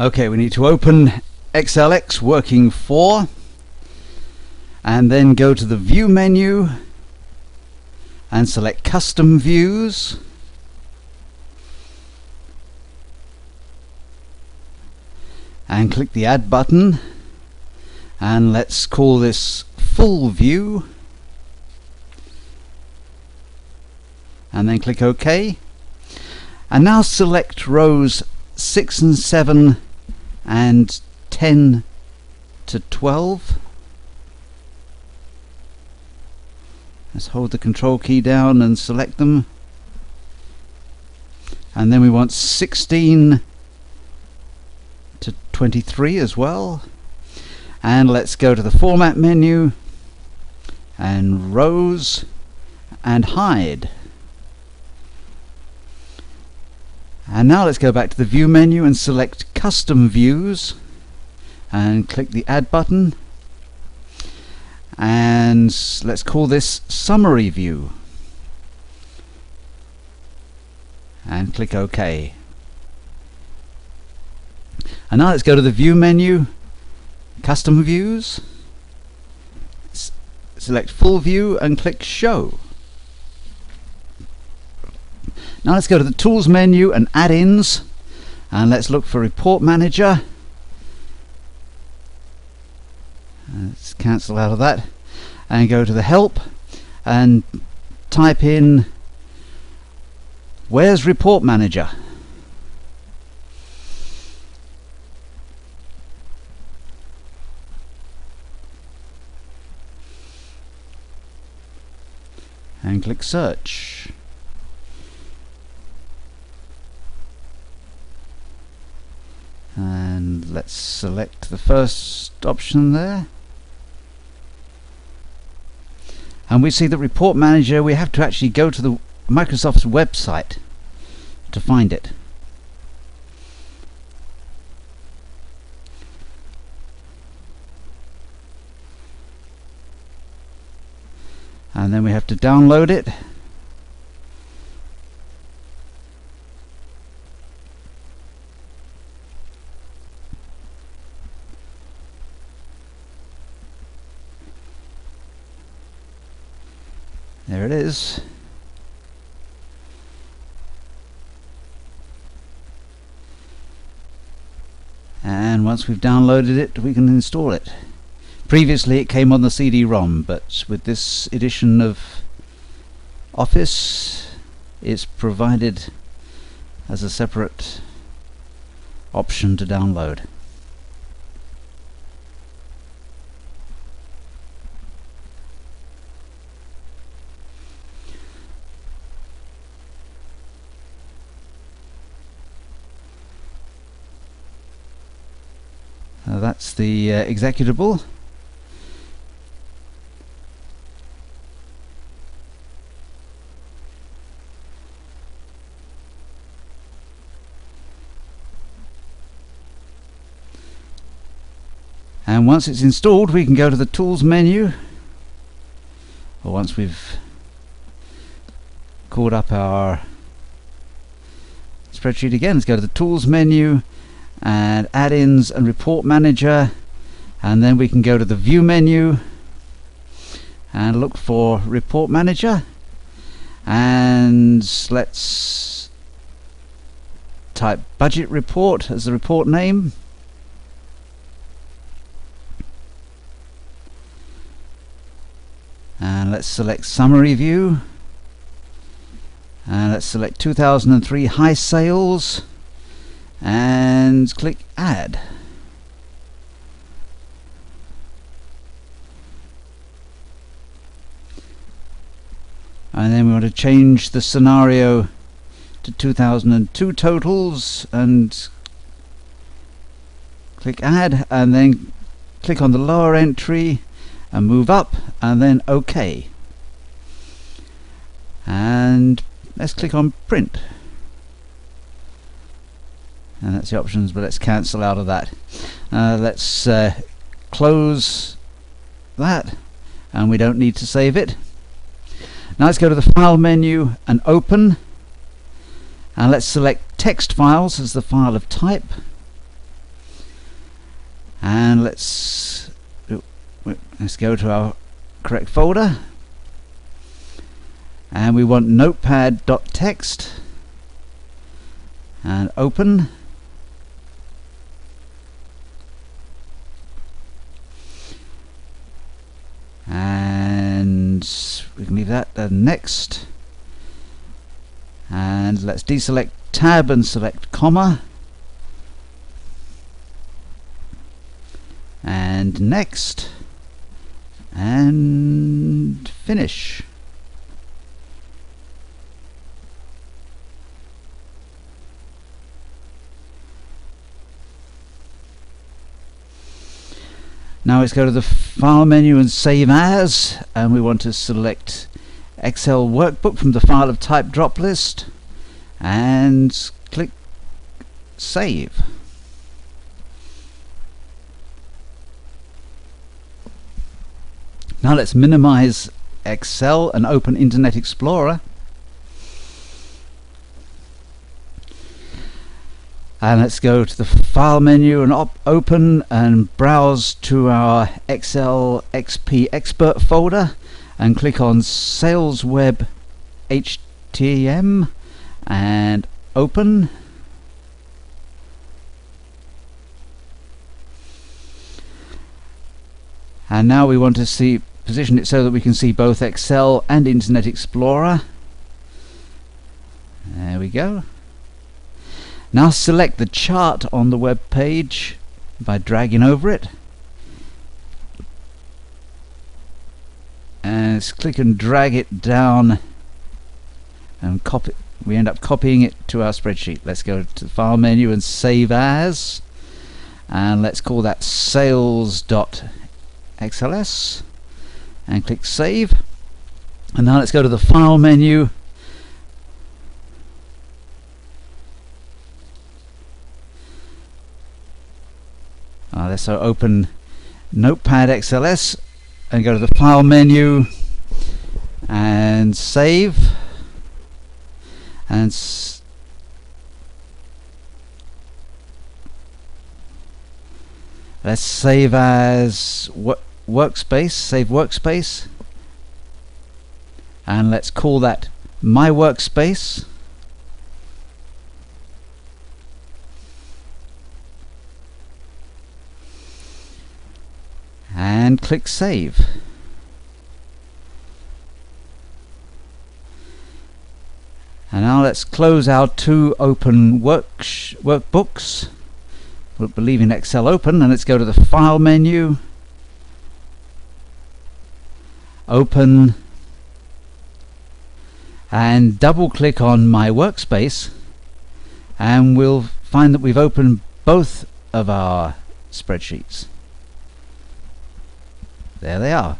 Okay, we need to open XLX Working 4 and then go to the View menu and select Custom Views. And click the Add button, and let's call this Full View, and then click OK. And now select rows 6 and 7 and 10 to 12. Let's hold the control key down and select them, and then we want 16 to 23 as well. And let's go to the Format menu and Rows and Hide. And now let's go back to the View menu and select Custom Views and click the Add button, and let's call this Summary View and click OK. And now let's go to the View menu, Custom Views, select Full View and click Show. Now let's go to the Tools menu and Add-ins, and let's look for Report Manager. Let's cancel out of that and go to the Help and type in Where's Report Manager? And click Search. And let's select the first option there. And we see that Report Manager, we have to actually go to the Microsoft's website to find it. And then we have to download it. There it is. And once we've downloaded it, we can install it. Previously it came on the CD-ROM, but with this edition of Office it's provided as a separate option to download. That's the executable. And once it's installed, we can go to the Tools menu, or once we've called up our spreadsheet again, let's go to the Tools menu and Add-ins and Report Manager, and then we can go to the View menu and look for Report Manager, and let's type Budget Report as the report name. And let's select Summary View, and let's select 2003 High Sales and click Add. And then we want to change the scenario to 2002 totals and click Add, and then click on the lower entry and move up, and then OK. And let's click on Print. And that's the options, but let's cancel out of that. Let's close that, and we don't need to save it. Now let's go to the File menu and Open, and let's select Text Files as the file of type, And let's go to our correct folder, and we want notepad.txt, and open. And we can leave that, and next, and let's deselect tab and select comma, and next, and finish. Now let's go to the file menu and save as, and we want to select Excel workbook from the file of type drop list, and click save. Now let's minimize Excel and open Internet Explorer. And let's go to the file menu and open and browse to our Excel XP Expert folder, and click on Sales Web HTM and open. And now we want to position it so that we can see both Excel and Internet Explorer. There we go. Now select the chart on the web page by dragging over it, and let's click and drag it down and copy. We end up copying it to our spreadsheet. Let's go to the file menu and save as, and let's call that sales.xls and click save. And now let's go to the file menu let's open Notepad XLS and go to the file menu and save, and let's save as workspace, save workspace, and let's call that my workspace. And click save. And now let's close our two open workbooks. We'll be leaving Excel open, and let's go to the file menu, open, and double click on my workspace, and we'll find that we've opened both of our spreadsheets. There they are.